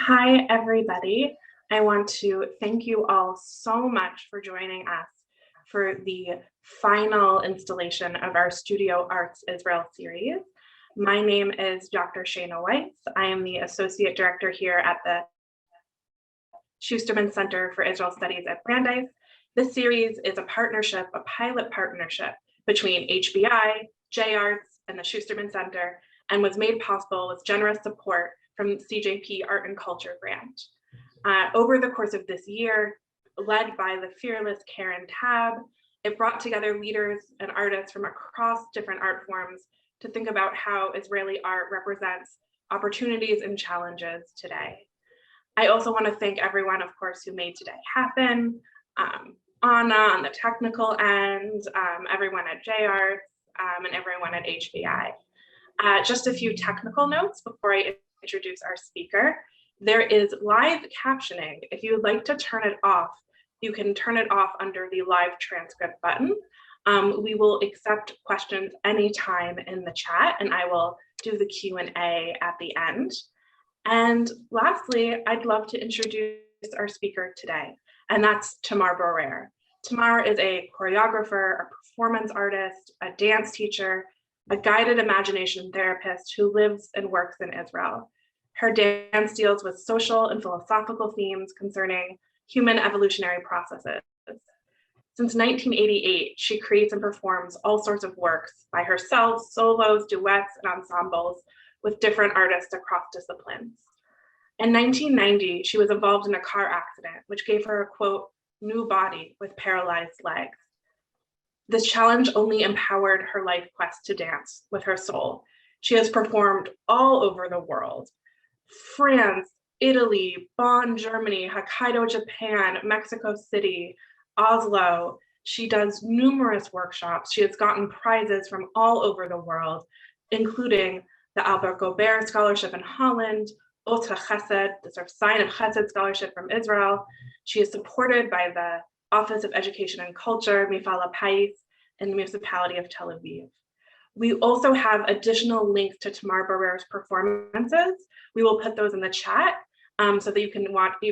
Hi, everybody. I want to thank you all so much for joining us for the final installation of our Studio Arts Israel series. My name is Dr. Shana Weiss. I am the Associate Director here at the Schusterman Center for Israel Studies at Brandeis. This series is a partnership, a pilot partnership between HBI, J-Arts, and the Schusterman Center, and was made possible with generous support from CJP Art and Culture Grant. Over the course of this year, led by the fearless Karen Tab, it brought together leaders and artists from across different art forms to think about how Israeli art represents opportunities and challenges today. I also want to thank everyone, of course, who made today happen. Anna on the technical end, everyone at J-Arts, and everyone at HBI. Just a few technical notes before I introduce our speaker. There is live captioning. If you would like to turn it off, you can turn it off under the live transcript button. We will accept questions anytime in the chat, and I will do the Q&A at the end. And lastly, I'd love to introduce our speaker today, and that's Tamar Borer. Tamar is a choreographer, a performance artist, a dance teacher, a guided imagination therapist who lives and works in Israel. Her dance deals with social and philosophical themes concerning human evolutionary processes. Since 1988, she creates and performs all sorts of works by herself, solos, duets, and ensembles with different artists across disciplines. In 1990, she was involved in a car accident, which gave her a, quote, new body with paralyzed legs. This challenge only empowered her life quest to dance with her soul. She has performed all over the world: France, Italy, Bonn, Germany, Hokkaido, Japan, Mexico City, Oslo. She does numerous workshops. She has gotten prizes from all over the world, including the Albert Gobert Scholarship in Holland, Ot HaChesed, the sort of Sign of Chesed Scholarship from Israel. She is supported by the Office of Education and Culture, Mifal HaPais, in the municipality of Tel Aviv. We also have additional links to Tamar Borer's performances. We will put those in the chat so that you can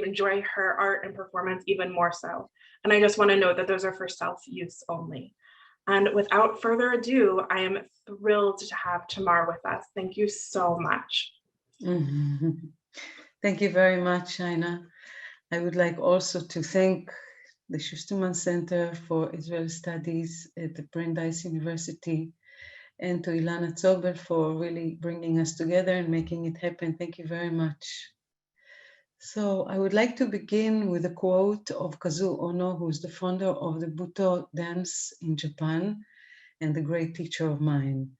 enjoy her art and performance even more so. And I just want to note that those are for self-use only. And without further ado, I am thrilled to have Tamar with us. Thank you so much. Thank you very much, Shaina. I would like also to thank the Schusterman Center for Israel Studies at the Brandeis University, and to Ilana Zobel for really bringing us together and making it happen. Thank you very much. So I would like to begin with a quote of Kazuo Ono, who's the founder of the Buto dance in Japan and a great teacher of mine.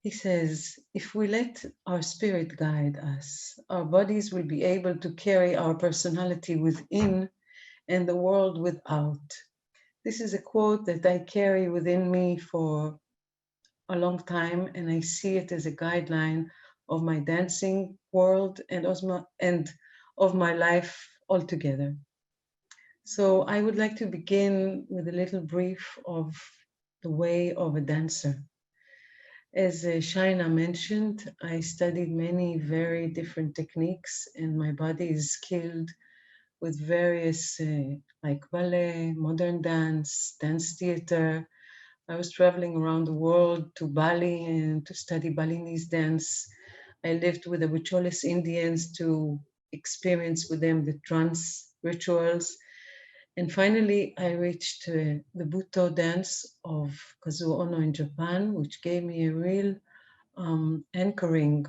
He says, if we let our spirit guide us, our bodies will be able to carry our personality within and the world without. This is a quote that I carry within me for a long time, and I see it as a guideline of my dancing world and of my life altogether. So I would like to begin with a little brief of the way of a dancer. As Shaina mentioned, I studied many very different techniques, and my body is skilled with various like ballet, modern dance, dance theater. I was traveling around the world to Bali and to study Balinese dance. I lived with the Huicholes Indians to experience with them the trance rituals. And finally, I reached the Buto dance of Kazuo Ono in Japan, which gave me a real anchoring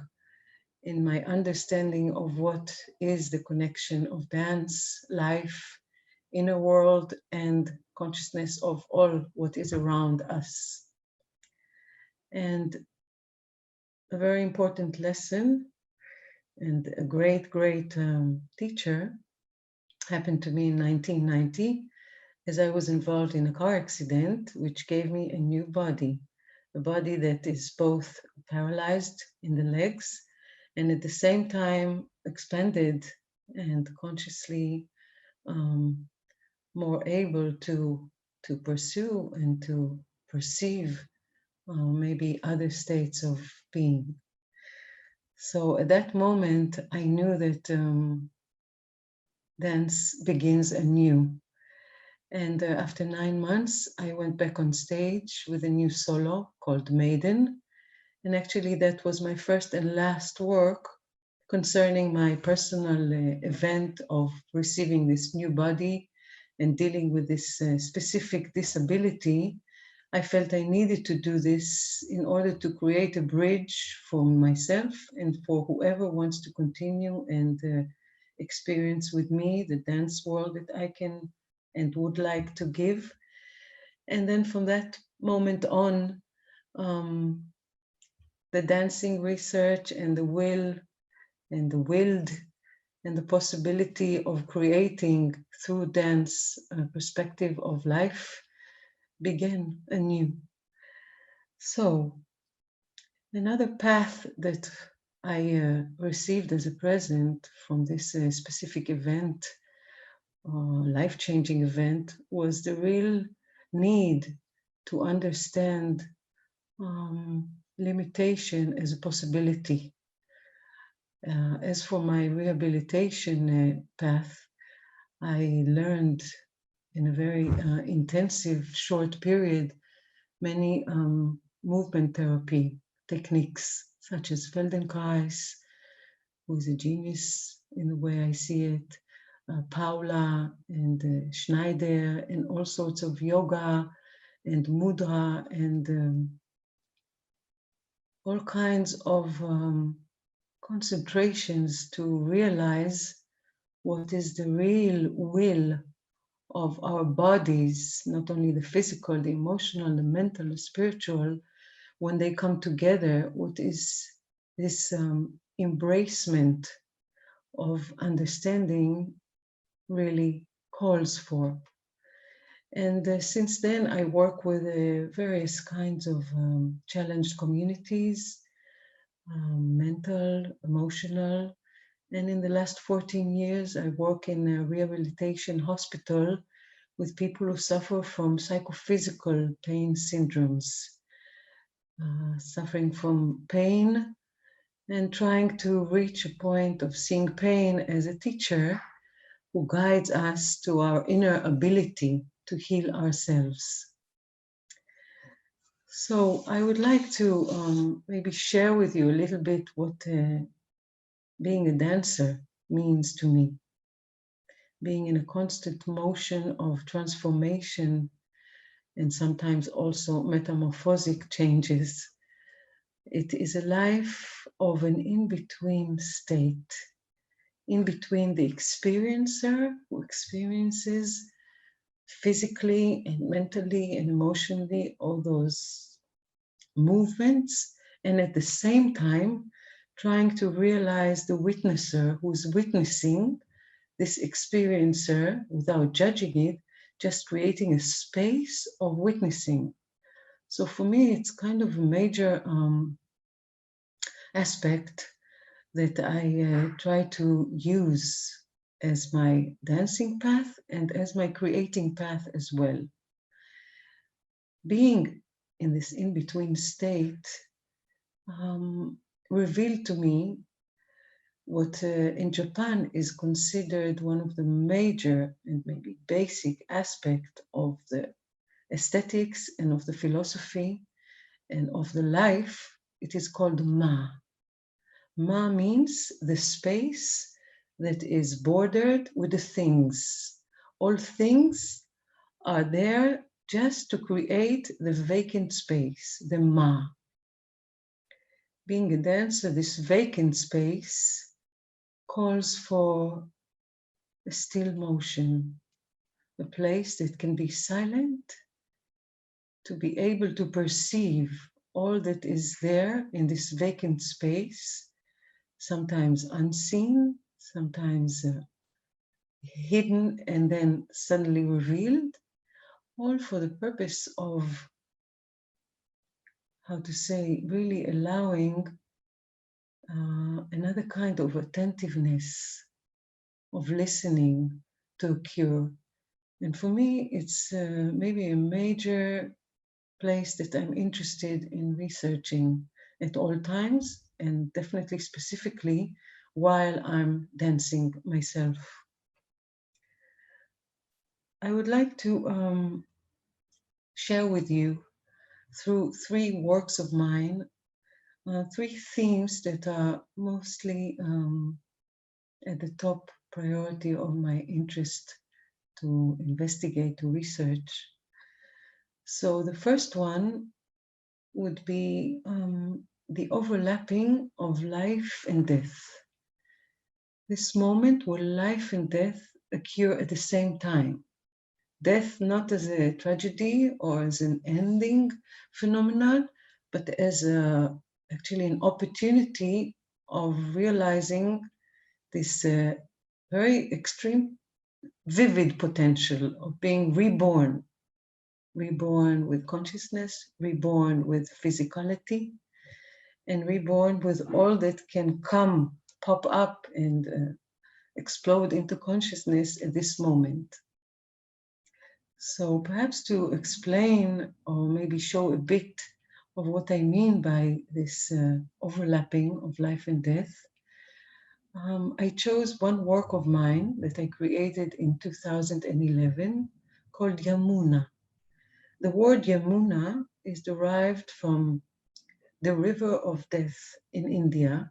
in my understanding of what is the connection of dance, life, inner world, and consciousness of all what is around us. And a very important lesson and a great teacher happened to me in 1990 as I was involved in a car accident, which gave me a new body, a body that is both paralyzed in the legs and at the same time expanded and consciously more able to pursue and to perceive maybe other states of being. So at that moment, I knew that dance begins anew. And after 9 months, I went back on stage with a new solo called Maiden. And actually, that was my first and last work concerning my personal event of receiving this new body and dealing with this specific disability. I felt I needed to do this in order to create a bridge for myself and for whoever wants to continue and experience with me the dance world that I can and would like to give. And then from that moment on, the dancing research and the will and the willed and the possibility of creating through dance a perspective of life began anew. So another path that I received as a present from this specific event, life-changing event, was the real need to understand limitation as a possibility. As for my rehabilitation path, I learned in a very intensive, short period many movement therapy techniques, such as Feldenkrais, who is a genius in the way I see it, Paula and Schneider, and all sorts of yoga and mudra and all kinds of concentrations to realize what is the real will of our bodies, not only the physical, the emotional, the mental, the spiritual, when they come together, what is this embracement of understanding really calls for. And since then, I work with various kinds of challenged communities, mental, emotional. And in the last 14 years, I work in a rehabilitation hospital with people who suffer from psychophysical pain syndromes, suffering from pain and trying to reach a point of seeing pain as a teacher who guides us to our inner ability to heal ourselves. So I would like to maybe share with you a little bit what being a dancer means to me. Being in a constant motion of transformation and sometimes also metamorphosic changes. It is a life of an in-between state, in between the experiencer who experiences physically and mentally and emotionally all those movements, and at the same time trying to realize the witnesser who's witnessing this experiencer without judging it, just creating a space of witnessing. So for me, it's kind of a major aspect that I try to use as my dancing path and as my creating path as well. Being in this in-between state revealed to me what in Japan is considered one of the major and maybe basic aspect of the aesthetics and of the philosophy and of the life. It is called Ma. Ma means the space that is bordered with the things. All things are there just to create the vacant space, the Ma. Being a dancer, this vacant space calls for a still motion, a place that can be silent, to be able to perceive all that is there in this vacant space, sometimes unseen, sometimes hidden and then suddenly revealed, all for the purpose of, how to say, really allowing another kind of attentiveness, of listening to occur. And for me, it's maybe a major place that I'm interested in researching at all times, and definitely specifically while I'm dancing myself. I would like to share with you through 3 works of mine, 3 themes that are mostly at the top priority of my interest to investigate, to research. So the first one would be the overlapping of life and death. This moment where life and death occur at the same time. Death not as a tragedy or as an ending phenomenon, but as actually an opportunity of realizing this very extreme, vivid potential of being reborn. Reborn with consciousness, reborn with physicality, and reborn with all that can come, pop up, and explode into consciousness at this moment. So perhaps to explain or maybe show a bit of what I mean by this overlapping of life and death, I chose one work of mine that I created in 2011 called Yamuna. The word Yamuna is derived from the river of death in India.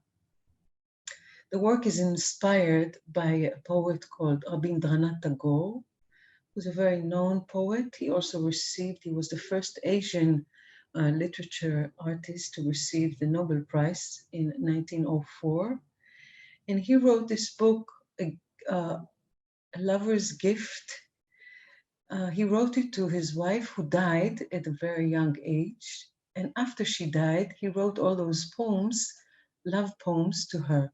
The work is inspired by a poet called Rabindranath Tagore, who's a very known poet. He was the first Asian literature artist to receive the Nobel Prize in 1904. And he wrote this book, A Lover's Gift. He wrote it to his wife who died at a very young age. And after she died, he wrote all those poems, love poems to her.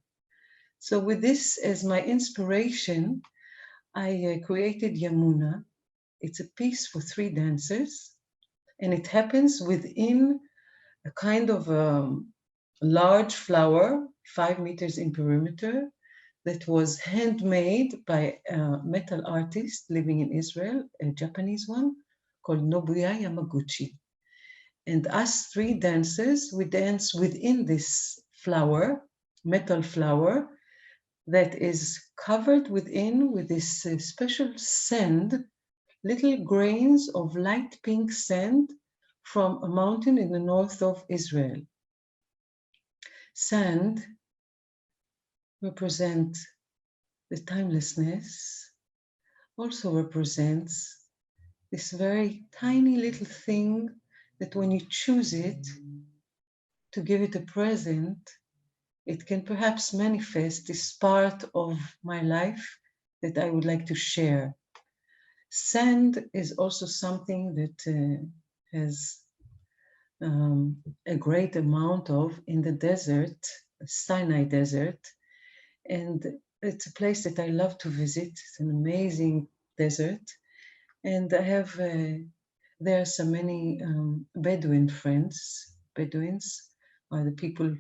So with this as my inspiration, I created Yamuna. It's a piece for 3 dancers, and it happens within a kind of large flower, 5 meters in perimeter, that was handmade by a metal artist living in Israel, a Japanese one, called Nobuya Yamaguchi. And us 3 dancers, we dance within this flower, metal flower, that is covered within with this special sand, little grains of light pink sand from a mountain in the north of Israel. Sand represents the timelessness, also represents this very tiny little thing that when you choose it to give it a present, it can perhaps manifest this part of my life that I would like to share. Sand is also something that has a great amount of in the desert, Sinai Desert, and it's a place that I love to visit. It's an amazing desert, and I have there are so many Bedouin friends. Bedouins are the people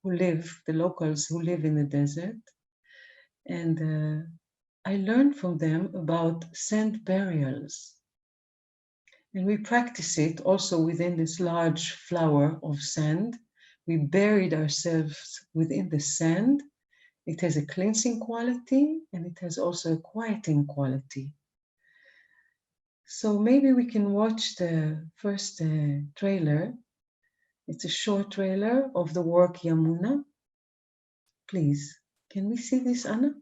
who live, the locals who live in the desert, and I learned from them about sand burials. And we practice it also within this large flower of sand. We buried ourselves within the sand. It has a cleansing quality and it has also a quieting quality. So maybe we can watch the first trailer. It's a short trailer of the work Yamuna. Please, can we see this, Anna?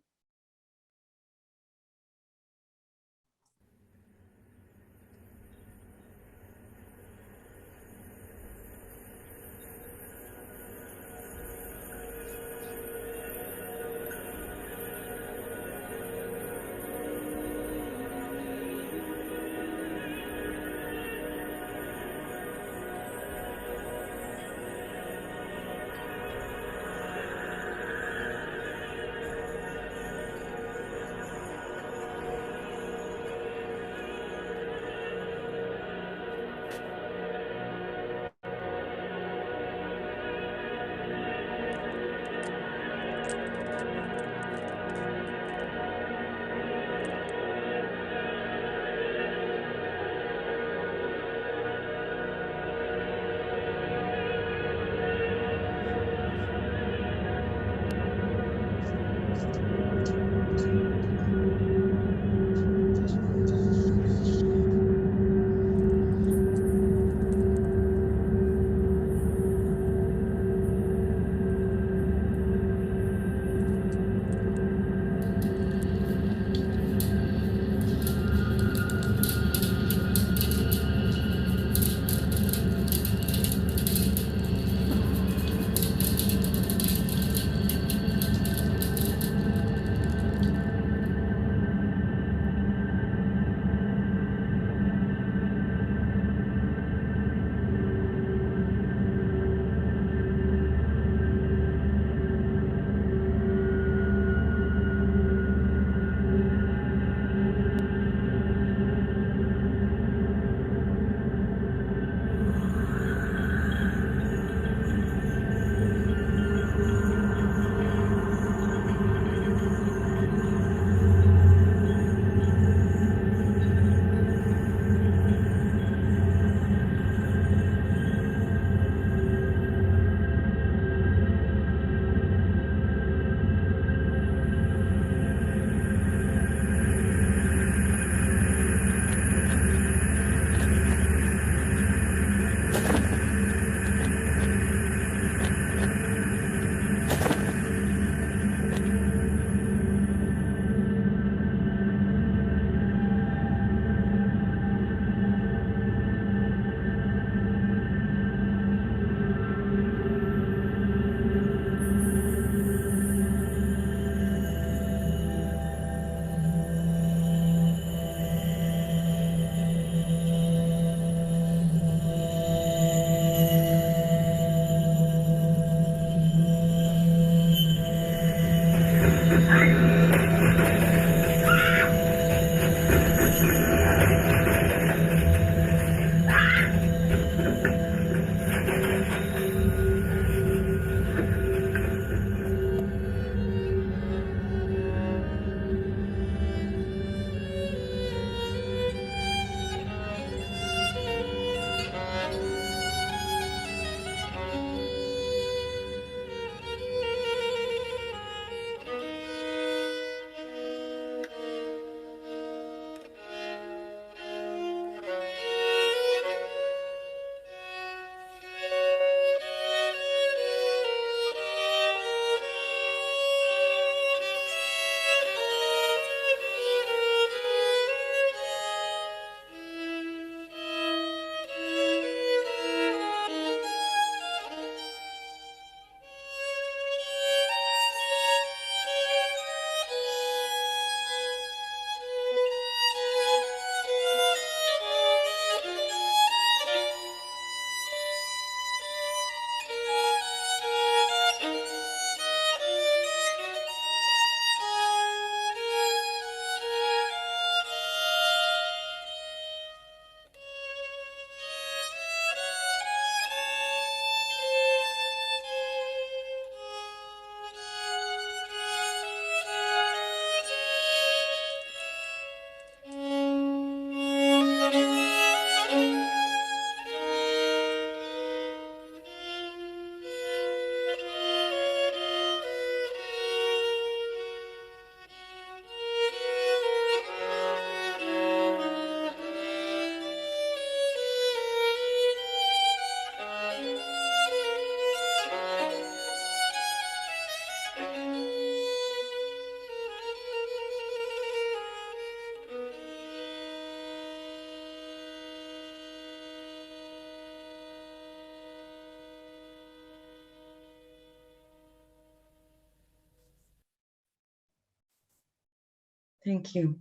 Thank you.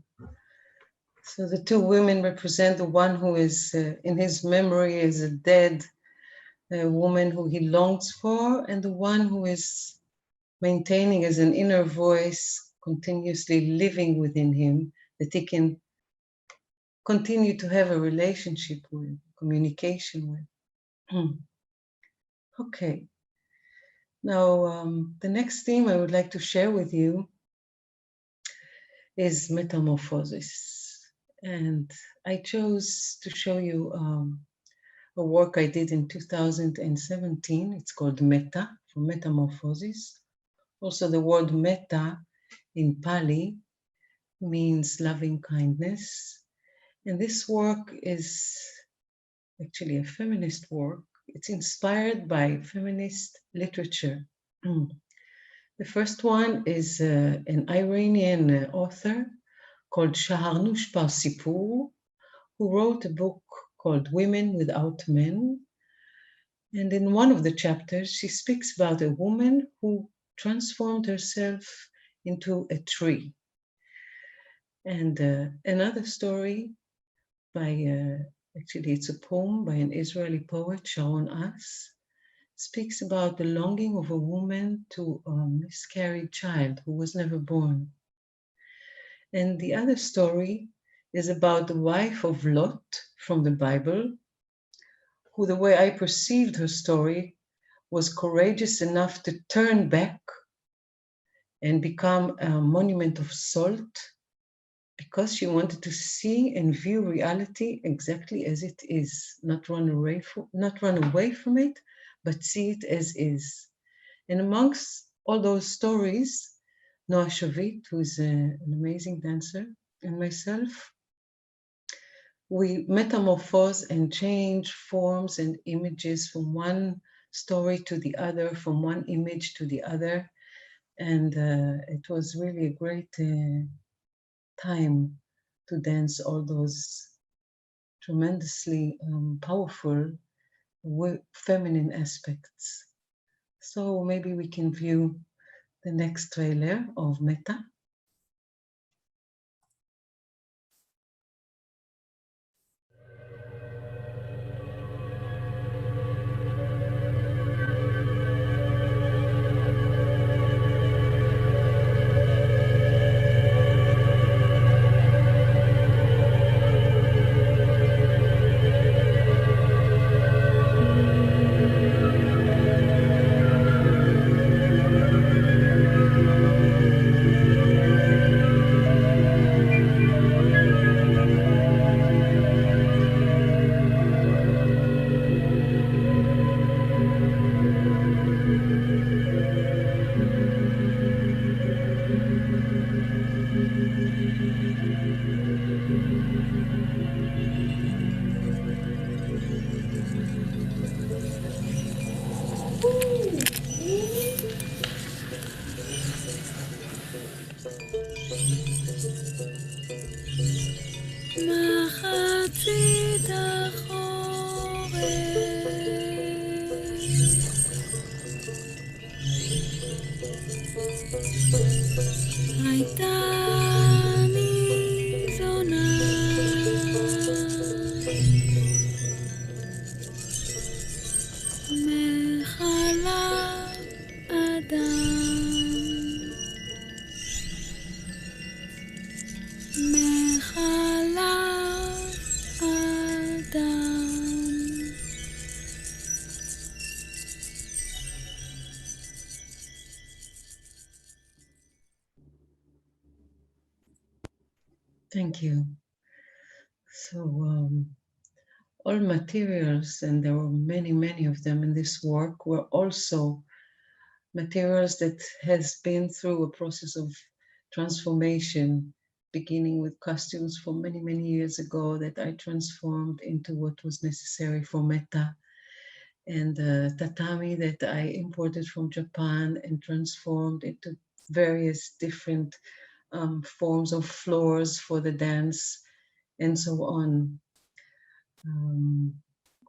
So the two women represent the one who is in his memory is a dead woman who he longs for, and the one who is maintaining as an inner voice, continuously living within him, that he can continue to have a relationship with, communication with. Okay. Now, the next theme I would like to share with you is metamorphosis. And I chose to show you a work I did in 2017. It's called Meta, for metamorphosis. Also, the word meta in Pali means loving kindness. And this work is actually a feminist work. It's inspired by feminist literature. The first one is an Iranian author called Shaharnush Parsipur, who wrote a book called Women Without Men. And in one of the chapters, she speaks about a woman who transformed herself into a tree. And another story by, actually it's a poem by an Israeli poet, Sharon Ass, speaks about the longing of a woman to a miscarried child who was never born. And the other story is about the wife of Lot from the Bible, who, the way I perceived her story, was courageous enough to turn back and become a monument of salt because she wanted to see and view reality exactly as it is, not run away from it, but see it as is. And amongst all those stories, Noah Shavit, who is an amazing dancer, and myself, we metamorphose and change forms and images from one story to the other, from one image to the other. And it was really a great time to dance all those tremendously powerful feminine aspects. So maybe we can view the next trailer of Meta. מחצית החורף הייתה ניזונה מחלב אדם מחלב אדם. Thank you. So all materials, and there were many, many of them in this work, were also materials that has been through a process of transformation, beginning with costumes from many, many years ago that I transformed into what was necessary for Meta, and tatami that I imported from Japan and transformed into various different forms of floors for the dance, and so on.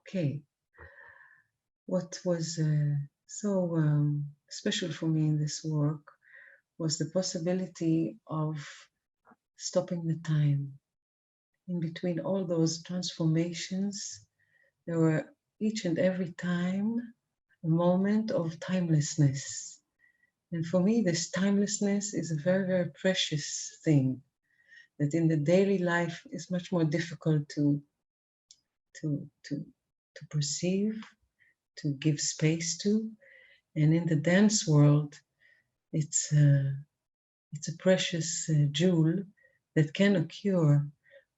Okay, what was so special for me in this work was the possibility of stopping the time. In between all those transformations, there were each and every time a moment of timelessness. And for me, this timelessness is a very, very precious thing that in the daily life is much more difficult to perceive, to give space to. And in the dance world, it's a precious jewel that can occur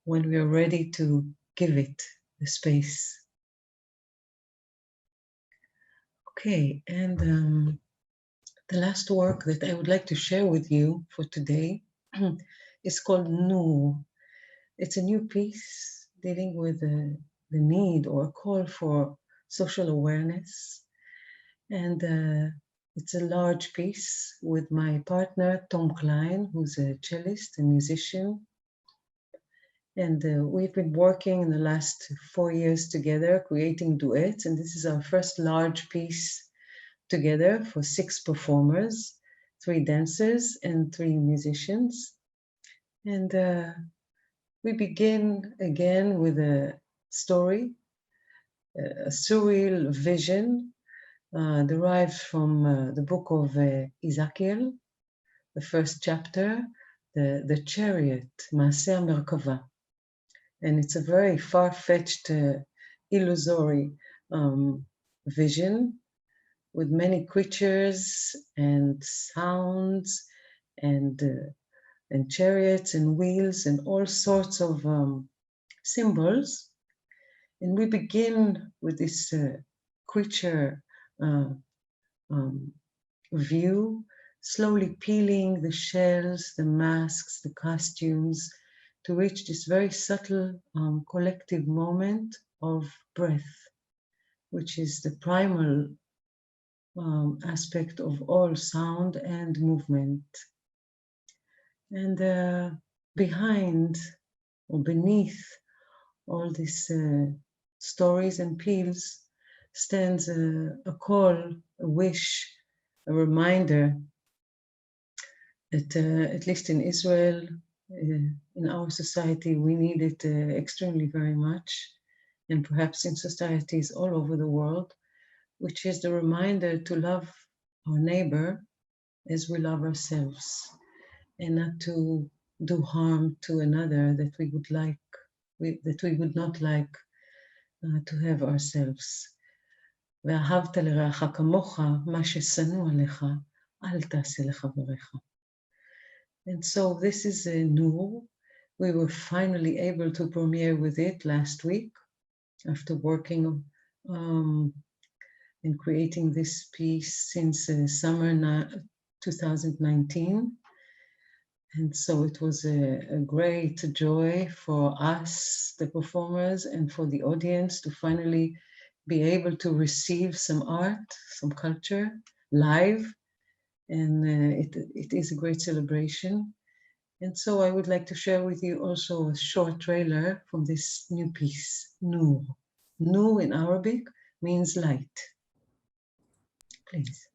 when we are ready to give it the space. Okay, and The last work that I would like to share with you for today is called Nur. It's a new piece dealing with the need or call for social awareness. And it's a large piece with my partner, Tom Klein, who's a cellist and musician. And we've been working in the last 4 years together, creating duets. And this is our first large piece together for 6 performers, 3 dancers and 3 musicians. And we begin again with a story, a surreal vision derived from the book of Ezekiel, the first chapter, the chariot, Maaseh HaMerkava. And it's a very far-fetched, illusory vision with many creatures and sounds and chariots and wheels and all sorts of symbols. And we begin with this creature view, slowly peeling the shells, the masks, the costumes, to reach this very subtle collective moment of breath, which is the primal aspect of all sound and movement. And behind or beneath all these stories and peels stands a call, a wish, a reminder that at least in Israel, in our society, we need it extremely very much, and perhaps in societies all over the world, which is the reminder to love our neighbor as we love ourselves, and not to do harm to another that we would not like to have ourselves. ואהבת לרעך כמוך, מה ששנוא עליך, אל תעשה לחברך. And so this is a Nur. We were finally able to premiere with it last week after working and creating this piece since summer 2019. And so it was a great joy for us, the performers, and for the audience to finally be able to receive some art, some culture live. And it is a great celebration. And so I would like to share with you also a short trailer from this new piece, Nur. Nur in Arabic means light. Please.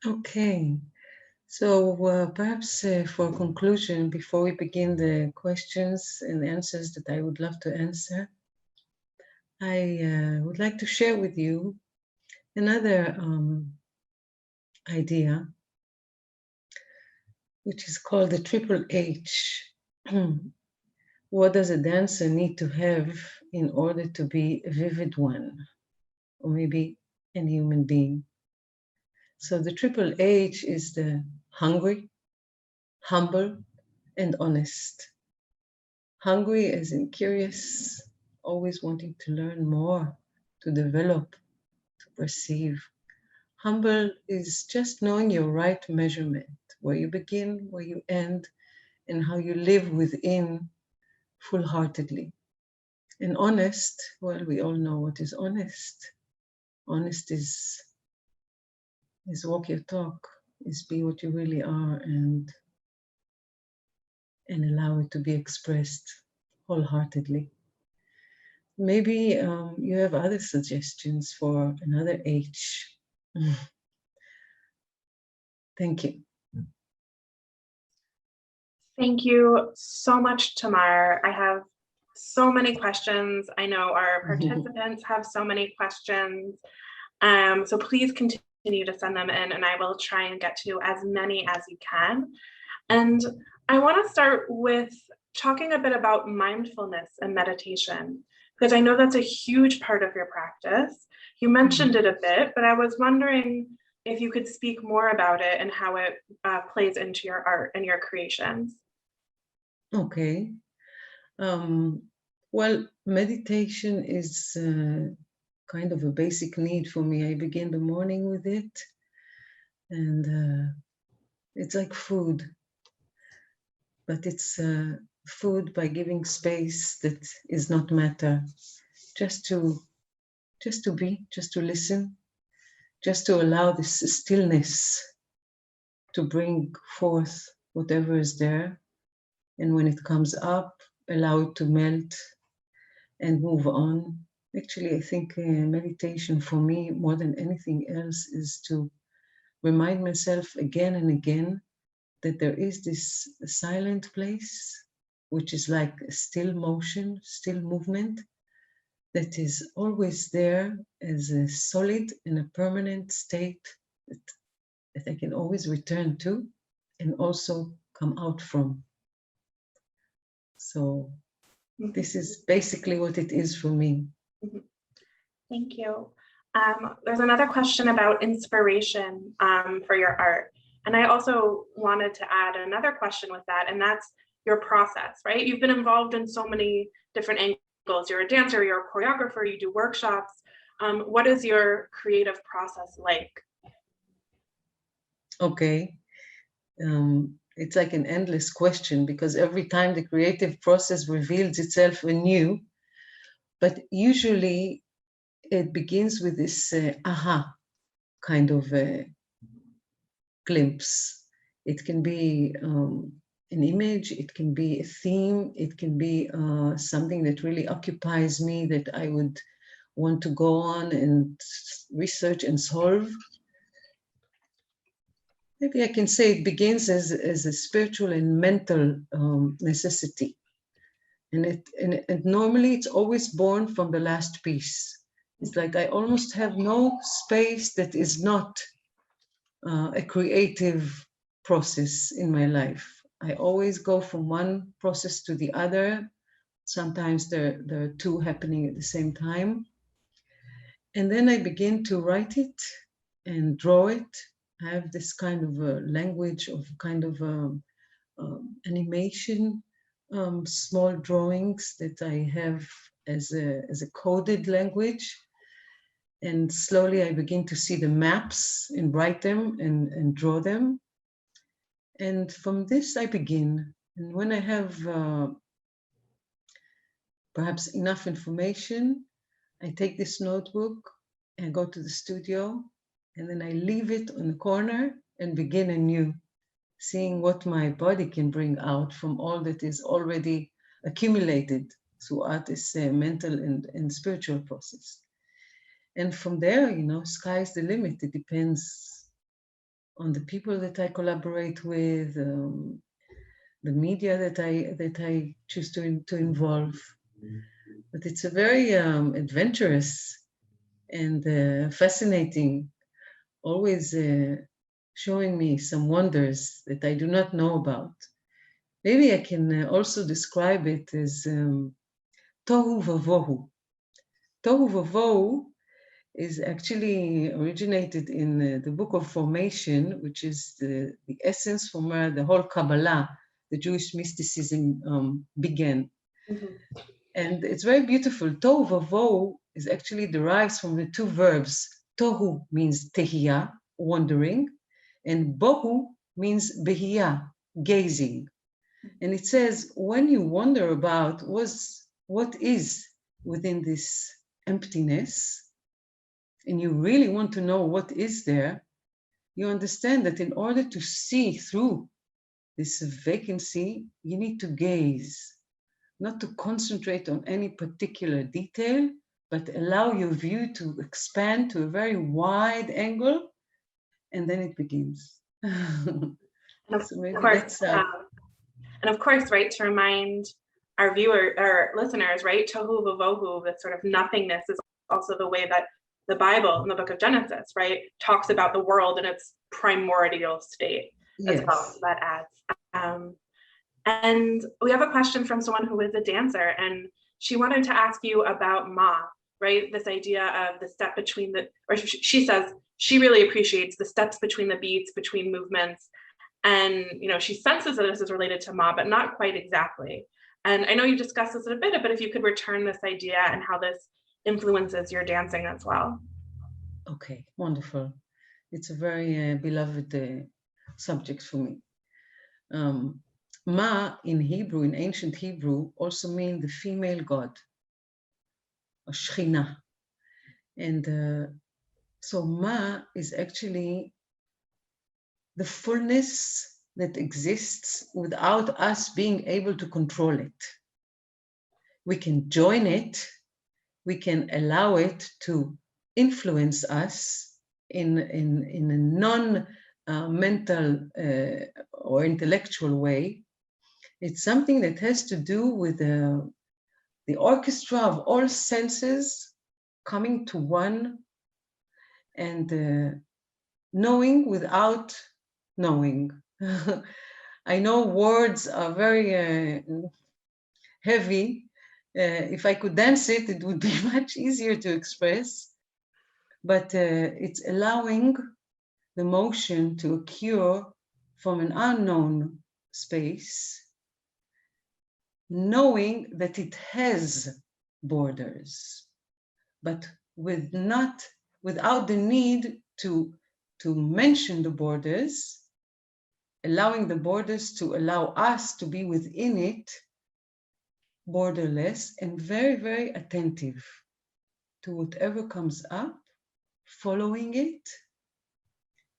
Okay, so perhaps for conclusion, before we begin the questions and answers that I would love to answer, I would like to share with you another idea, which is called the Triple H. What does a dancer need to have in order to be a vivid one, or maybe a human being? So the Triple H is the hungry, humble, and honest. Hungry as in curious, always wanting to learn more, to develop, to perceive. Humble is just knowing your right measurement, where you begin, where you end, and how you live within full-heartedly. And honest, well, we all know what is honest. Honest is walk your talk, is be what you really are, and allow it to be expressed wholeheartedly. Maybe you have other suggestions for another H. Thank you. Thank you so much, Tamar. I have so many questions. I know our participants have so many questions. So please continue to send them in, and I will try and get to as many as you can. And I want to start with talking a bit about mindfulness and meditation, because I know that's a huge part of your practice. You mentioned it a bit, but I was wondering if you could speak more about it and how it plays into your art and your creations. Okay. Well, meditation is kind of a basic need for me. I begin the morning with it, and it's like food, but it's food by giving space that is not matter, just to be, just to listen, just to allow this stillness to bring forth whatever is there. And when it comes up, allow it to melt and move on. Actually, I think meditation for me, more than anything else, is to remind myself again and again that there is this silent place, which is like a still motion, still movement, that is always there as a solid and a permanent state that I can always return to and also come out from. So this is basically what it is for me. Thank you. There's another question about inspiration for your art. And I also wanted to add another question with that, and that's your process, right? You've been involved in so many different angles. You're a dancer, you're a choreographer, you do workshops. What is your creative process like? Okay. It's like an endless question, because every time the creative process reveals itself anew, but usually it begins with this aha kind of glimpse. It can be an image, it can be a theme, it can be something that really occupies me, that I would want to go on and research and solve. Maybe I can say it begins as a spiritual and mental necessity. And normally it's always born from the last piece. It's like I almost have no space that is not a creative process in my life. I always go from one process to the other. Sometimes there are two happening at the same time. And then I begin to write it and draw it. I have this kind of a language of kind of animation, small drawings that I have as a coded language. And slowly I begin to see the maps and write them and draw them. And from this I begin. And when I have perhaps enough information, I take this notebook and go to the studio, and then I leave it on the corner and begin anew, seeing what my body can bring out from all that is already accumulated throughout this mental and spiritual process. And from there, sky's the limit. It depends on the people that I collaborate with, the media that I choose to involve. But it's a very adventurous and fascinating, always showing me some wonders that I do not know about. Maybe I can also describe it as tohu vavohu. Tohu vavohu is actually originated in the Book of Formation, which is the essence from where the whole Kabbalah, the Jewish mysticism, began. Mhm. And it's very beautiful. Tohu vavohu is actually derives from the two verbs. Tohu means tehiyah, wandering, and bohu means behiyah, gazing. And it says, when you wonder about what is within this emptiness, and you really want to know what is there, you understand that in order to see through this vacancy, you need to gaze, not to concentrate on any particular detail, but allow your view to expand to a very wide angle, and then it begins. And of So maybe course, that's and of course, right, to remind our listeners, right, tohu vavohu, this sort of nothingness, is also the way that the Bible in the book of Genesis, right, talks about the world in its primordial state as well. yes. So that adds. And we have a question from someone who is a dancer, and she wanted to ask you about Ma, right? This idea of the step between she says she really appreciates the steps between the beats, between movements. And, she senses that this is related to Ma, but not quite exactly. And I know you discussed this a bit, but if you could return this idea and how this influences your dancing as well. Okay, wonderful. It's a very beloved subject for me. Ma in Hebrew, in ancient Hebrew, also means the female god, or Shechina. And so Ma is actually the fullness that exists without us being able to control it. We can join it, we can allow it to influence us in a non-mental or intellectual way. It's something that has to do with the orchestra of all senses coming to one and knowing without knowing. I know words are very heavy. If I could dance it, it would be much easier to express. But it's allowing the motion to occur from an unknown space, knowing that it has borders, but without the need to mention the borders, allowing the borders to allow us to be within it, borderless, and very, very attentive to whatever comes up, following it.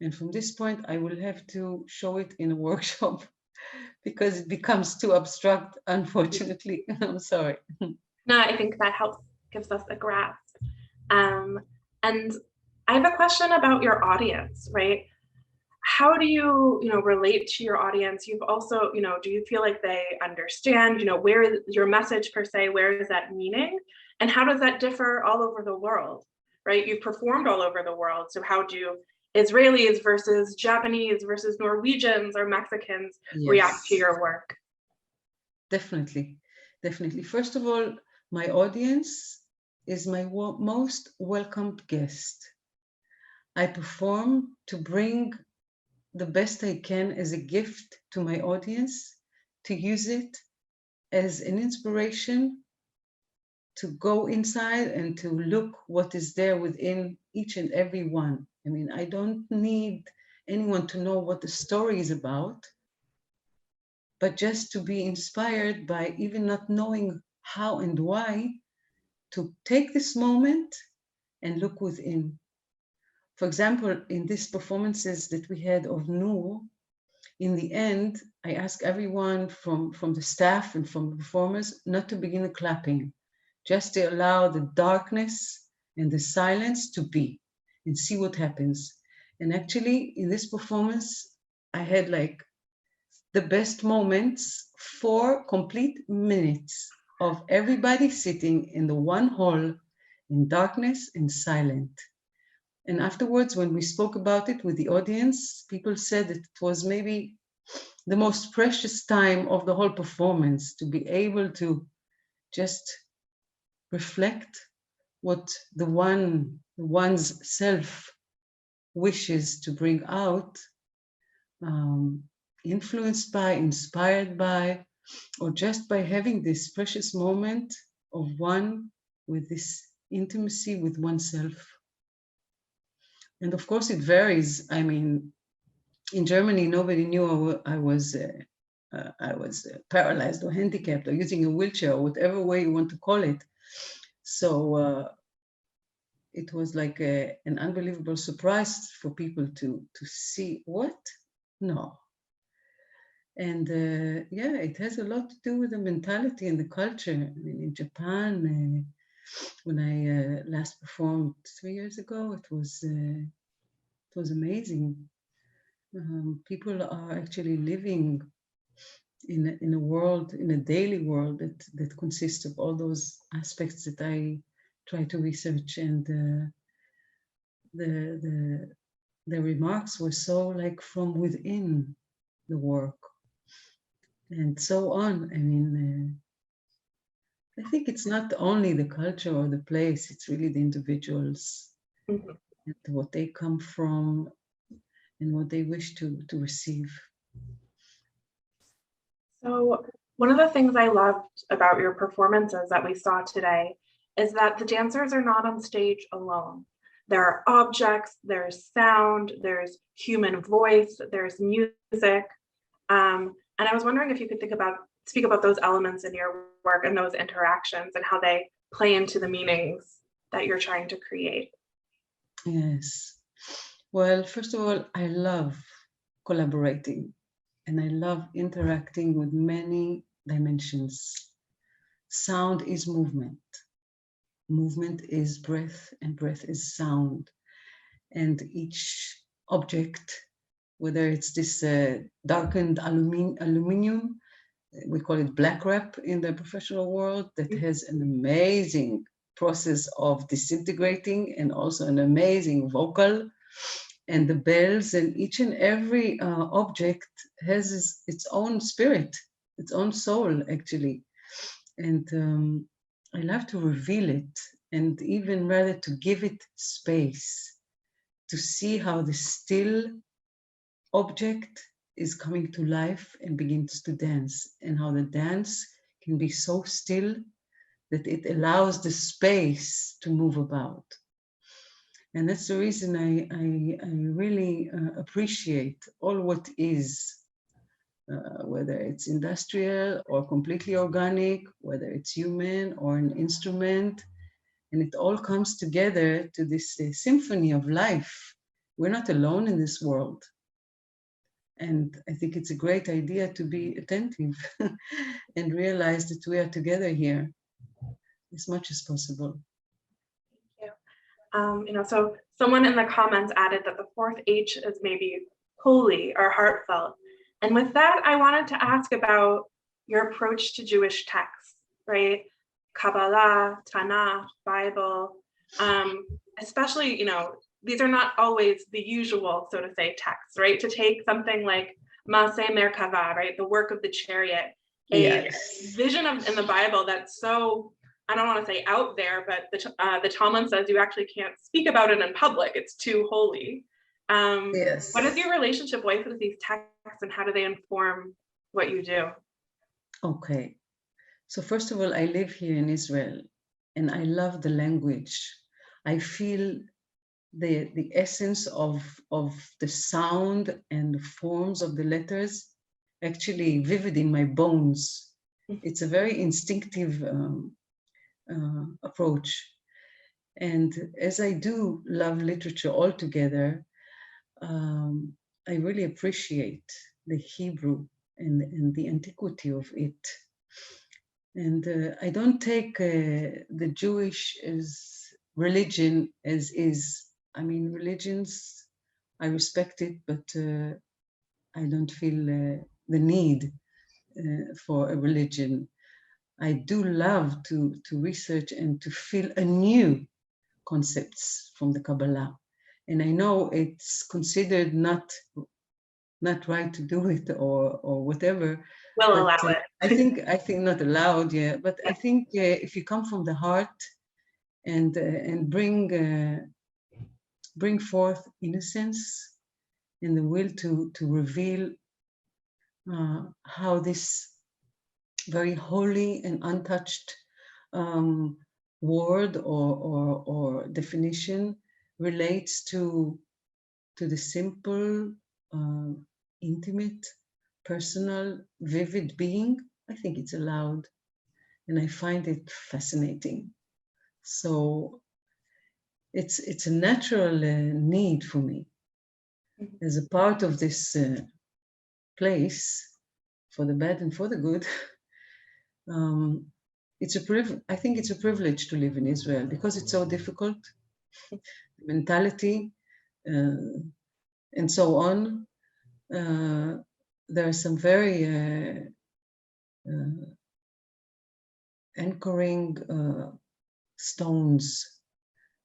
And from this point, I will have to show it in a workshop because it becomes too abstract, unfortunately. I'm sorry. No, I think that gives us a grasp. And I have a question about your audience, right? How do you, relate to your audience? You've also, do you feel like they understand, where is your message per se, where is that meaning? And how does that differ all over the world, right? You've performed all over the world. So how do Israelis versus Japanese versus Norwegians or Mexicans react to your work? Definitely. First of all, my audience is my most welcomed guest. I perform to bring the best I can as a gift to my audience, to use it as an inspiration to go inside and to look what is there within each and every one. I mean, I don't need anyone to know what the story is about, but just to be inspired by even not knowing how and why, to take this moment and look within. For example, in these performances that we had of Nur, in the end, I ask everyone from the staff and from the performers not to begin clapping, just to allow the darkness and the silence to be and see what happens. And actually, in this performance, I had like the best moments, 4 complete minutes of everybody sitting in the one hall in darkness and silent. And afterwards, when we spoke about it with the audience, people said that it was maybe the most precious time of the whole performance, to be able to just reflect what one's self wishes to bring out, influenced by, inspired by, or just by having this precious moment of one with this intimacy with oneself. And of course it varies. I mean, in Germany, nobody knew I was paralyzed or handicapped or using a wheelchair or whatever way you want to call it. So it was like an unbelievable surprise for people to see what? No. And yeah, it has a lot to do with the mentality and the culture. I mean, in Japan, when I last performed 3 years ago, it was amazing. People are actually living in a world, in a daily world that consists of all those aspects that I try to research, and the remarks were so like from within the work, and so on. I mean, I think it's not only the culture or the place; it's really the individuals Mhm. and what they come from and what they wish to receive. So one of the things I loved about your performances that we saw today is that the dancers are not on stage alone. There are objects, there's sound, there's human voice, there's music. And I was wondering if you could speak about those elements in your work and those interactions and how they play into the meanings that you're trying to create. Yes. Well, first of all, I love collaborating and I love interacting with many dimensions. Sound is movement. Movement is breath, and breath is sound. And each object, whether it's this darkened aluminium, we call it black wrap in the professional world, that has an amazing process of disintegrating and also an amazing vocal, and the bells, and each and every object has its own spirit, its own soul, actually. And I love to reveal it, and even rather to give it space, to see how the still object is coming to life and begins to dance, and how the dance can be so still that it allows the space to move about. And that's the reason I really appreciate all what is, whether it's industrial or completely organic, whether it's human or an instrument, and it all comes together to this symphony of life. We're not alone in this world. And I think it's a great idea to be attentive and realize that we are together here as much as possible. So someone in the comments added that the fourth H is maybe holy or heartfelt. And with that, I wanted to ask about your approach to Jewish texts, right? Kabbalah, Tanakh, Bible, especially, these are not always the usual, so to say, texts, right? To take something like Maaseh Merkava, right? The work of the chariot, a vision in the Bible that's so, I don't want to say out there, but the Talmud says you actually can't speak about it in public. It's too holy. Yes. What is your relationship like with these texts, and how do they inform what you do? Okay. So first of all, I live here in Israel, and I love the language. I feel the essence of the sound and the forms of the letters actually vivid in my bones. It's a very instinctive approach. And as I do love literature altogether, I really appreciate the Hebrew and the antiquity of it. And I don't take the Jewish religion as is. I mean, religions I respect it, but I don't feel the need for a religion. I do love to research and to feel anew concepts from the Kabbalah. And I know it's considered not right to do it or whatever. We'll but, allow it. I think not allowed, yeah. But I think if you come from the heart and bring forth innocence and the will to reveal how this very holy and untouched word or definition relates to the simple, intimate, personal, vivid being, I think it's allowed, and I find it fascinating. So it's a natural need for me as a part of this place, for the bad and for the good. I think it's a privilege to live in Israel because it's so difficult, mentality, and so on. There are some very anchoring stones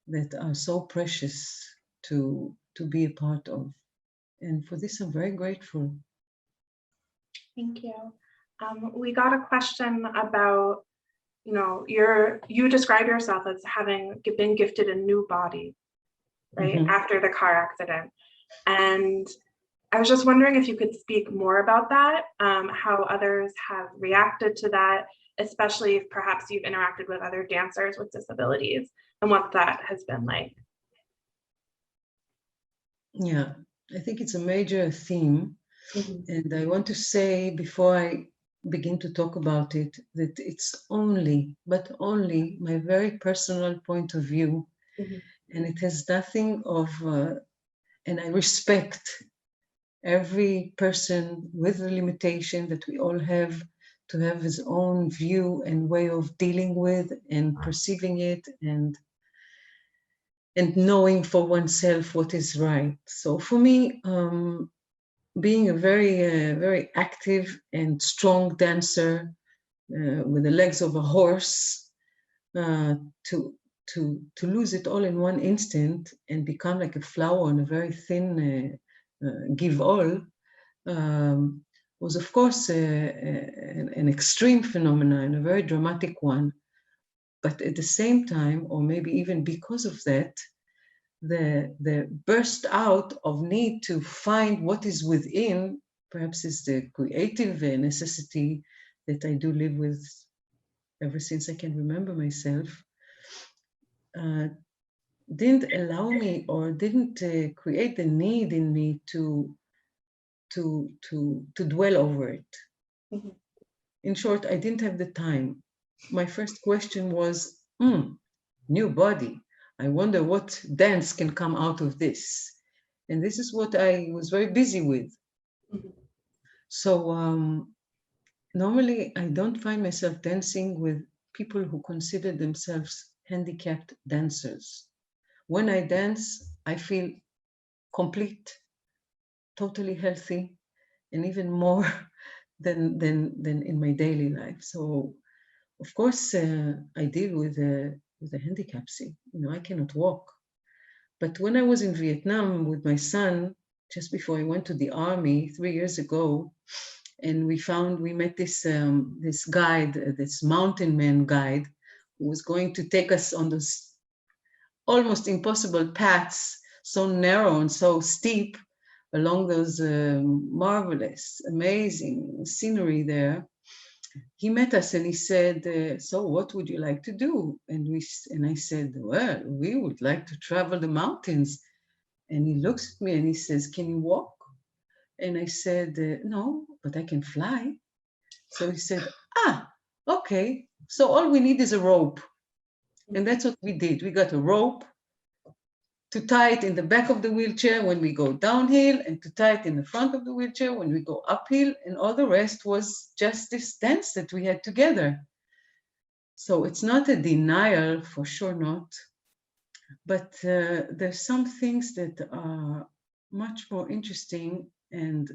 that are so precious to be a part of. And for this, I'm very grateful. Thank you. We got a question about, you describe yourself as having been gifted a new body, right, after the car accident. And I was just wondering if you could speak more about that, how others have reacted to that, especially if perhaps you've interacted with other dancers with disabilities and what that has been like. Yeah, I think it's a major theme. And I want to say, before I begin to talk about it, that it's only my very personal point of view. And it has nothing of, and I respect every person with the limitation that we all have to have his own view and way of dealing with and perceiving it and knowing for oneself what is right. So for me, being a very active and strong dancer with the legs of a horse, to lose it all in one instant and become like a flower on a very thin give all, was of course an extreme phenomenon and a very dramatic one. But at the same time, or maybe even because of that, the burst out of need to find what is within, perhaps is the creative necessity that I do live with ever since I can remember myself, didn't allow me or didn't create the need in me to dwell over it. In short, I didn't have the time. My first question was, new body. I wonder what dance can come out of this. And this is what I was very busy with. So normally I don't find myself dancing with people who consider themselves handicapped dancers. When I dance, I feel complete, totally healthy, and even more than in my daily life. So, of course, I deal with a handicapsy. I cannot walk. But when I was in Vietnam with my son, just before I went to the army 3 years ago, and we met this guide, this mountain man guide, who was going to take us on those almost impossible paths, so narrow and so steep, along those marvelous, amazing scenery there. He met us and he said, so what would you like to do? And I said, well, we would like to travel the mountains. And he looks at me and he says, can you walk? And I said, no, but I can fly. So he said, okay. So all we need is a rope. And that's what we did. We got a rope to tie it in the back of the wheelchair when we go downhill, and to tie it in the front of the wheelchair when we go uphill, and all the rest was just this dance that we had together. So it's not a denial, for sure not, but there's some things that are much more interesting and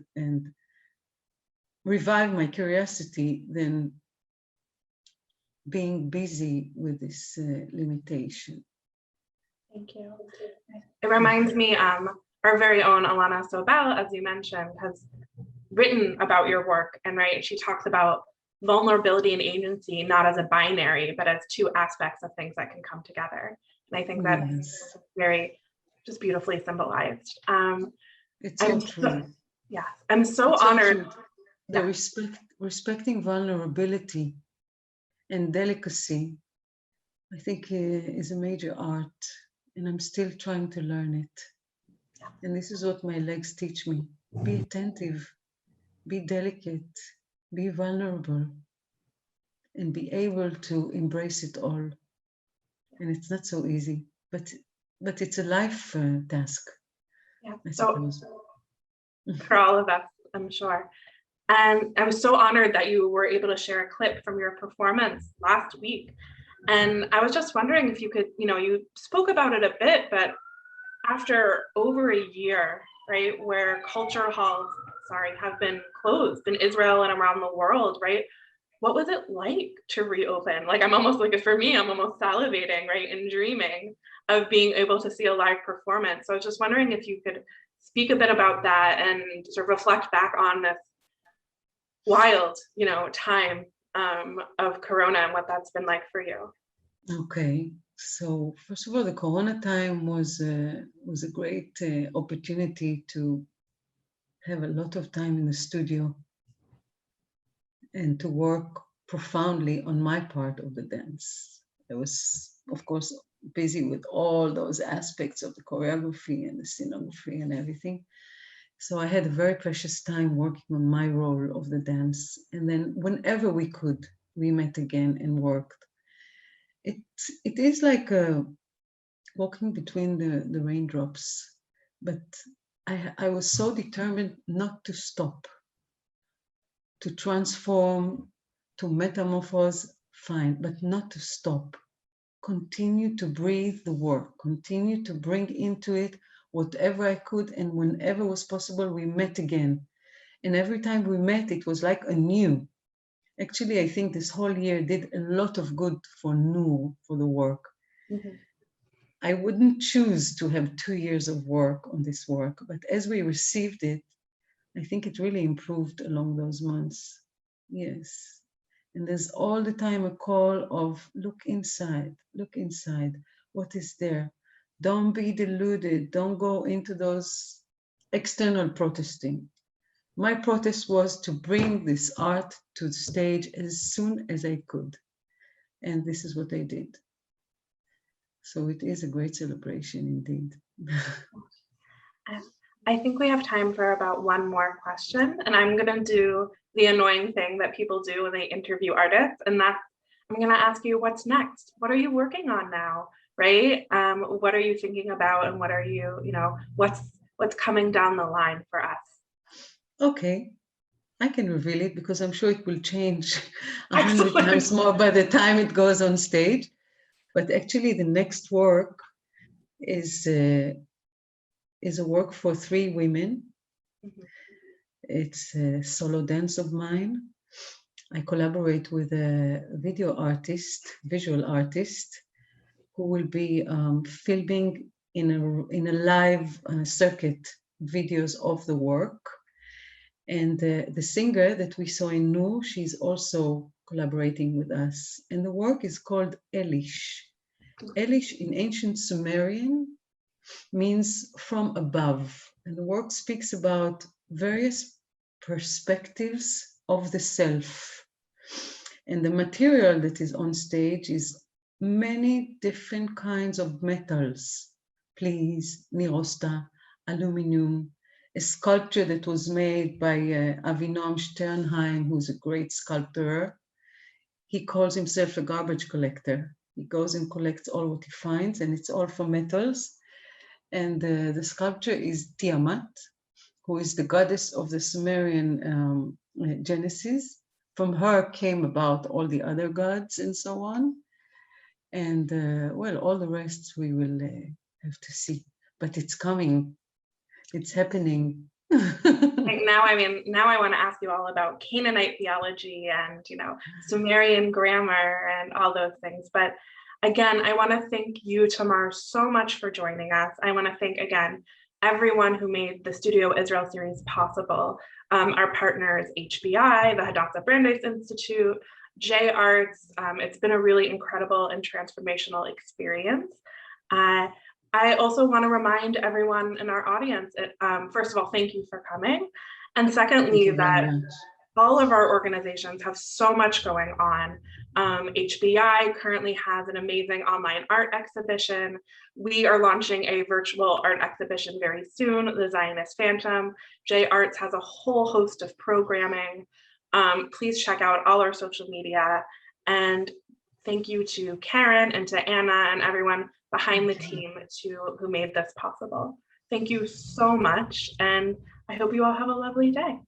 revive my curiosity than being busy with this limitation. Thank you. It reminds me, our very own Alana Sobel, as you mentioned, has written about your work, and right, she talks about vulnerability and agency not as a binary, but as two aspects of things that can come together. And I think that's Yes. very just beautifully symbolized. It's so I'm true. Yeah, I'm so It's so honored. true. The respecting vulnerability and delicacy, I think, is a major art, and I'm still trying to learn it. And this is what my legs teach me. Be attentive, be delicate, be vulnerable, and be able to embrace it all. And it's not so easy, but it's a life task, Yeah, I so suppose. for all of us, I'm sure. And I was so honored that you were able to share a clip from your performance last week. And I was just wondering if you could, you spoke about it a bit, but after over a year, right, where culture halls, have been closed in Israel and around the world, right? What was it like to reopen? Like, I'm almost like, for me, I'm almost salivating, right, and dreaming of being able to see a live performance. So I was just wondering if you could speak a bit about that and sort of reflect back on this wild, time of Corona and what that's been like for you. Okay, so first of all, the Corona time was a great opportunity to have a lot of time in the studio and to work profoundly on my part of the dance. I was, of course, busy with all those aspects of the choreography and the scenography and everything. So I had a very precious time working on my role of the dance. And then whenever we could, we met again and worked. It is like walking between the raindrops, but I was so determined not to stop, to transform, to metamorphose, fine, but not to stop. Continue to breathe the work, continue to bring into it whatever I could, and whenever was possible, we met again. And every time we met, it was like anew. Actually, I think this whole year did a lot of good for Noor, for the work. Mm-hmm. I wouldn't choose to have 2 years of work on this work, but as we received it, I think it really improved along those months. Yes. And there's all the time a call of look inside, what is there? Don't be deluded, don't go into those external protesting. My protest was to bring this art to the stage as soon as I could. And this is what I did. So it is a great celebration indeed. I think we have time for about one more question, and I'm going to do the annoying thing that people do when they interview artists, and that's I'm going to ask you what's next. What are you working on now, right? What are you thinking about, and what are you, what's coming down the line for us? Okay, I can reveal it because I'm sure it will change 100 times more by the time it goes on stage. But actually, the next work is a work for 3 women. Mm-hmm. It's a solo dance of mine. I collaborate with a visual artist, who will be filming in a live circuit videos of the work. And the singer that we saw in Noor, she's also collaborating with us. And the work is called Elish. Elish in ancient Sumerian means from above. And the work speaks about various perspectives of the self. And the material that is on stage is many different kinds of metals, please, nirosta, aluminum, a sculpture that was made by Avinoam Sternheim, who's a great sculptor. He calls himself a garbage collector. He goes and collects all what he finds, and it's all from metals. And the sculpture is Tiamat, who is the goddess of the Sumerian Genesis. From her came about all the other gods and so on. And well, all the rest we will have to see. But it's coming. it's happening. Right now, now I want to ask you all about Canaanite theology and, Sumerian grammar and all those things. But again, I want to thank you, Tamar, so much for joining us. I want to thank, again, everyone who made the Studio Israel series possible. Our partners, HBI, the Hadassah Brandeis Institute, J Arts. It's been a really incredible and transformational experience. I also want to remind everyone in our audience, first of all, thank you for coming. And secondly, that all of our organizations have so much going on. HBI currently has an amazing online art exhibition. We are launching a virtual art exhibition very soon, the Zionist Phantom. J Arts has a whole host of programming. Please check out all our social media. And thank you to Karen and to Anna and everyone behind the team who made this possible. Thank you so much, and I hope you all have a lovely day.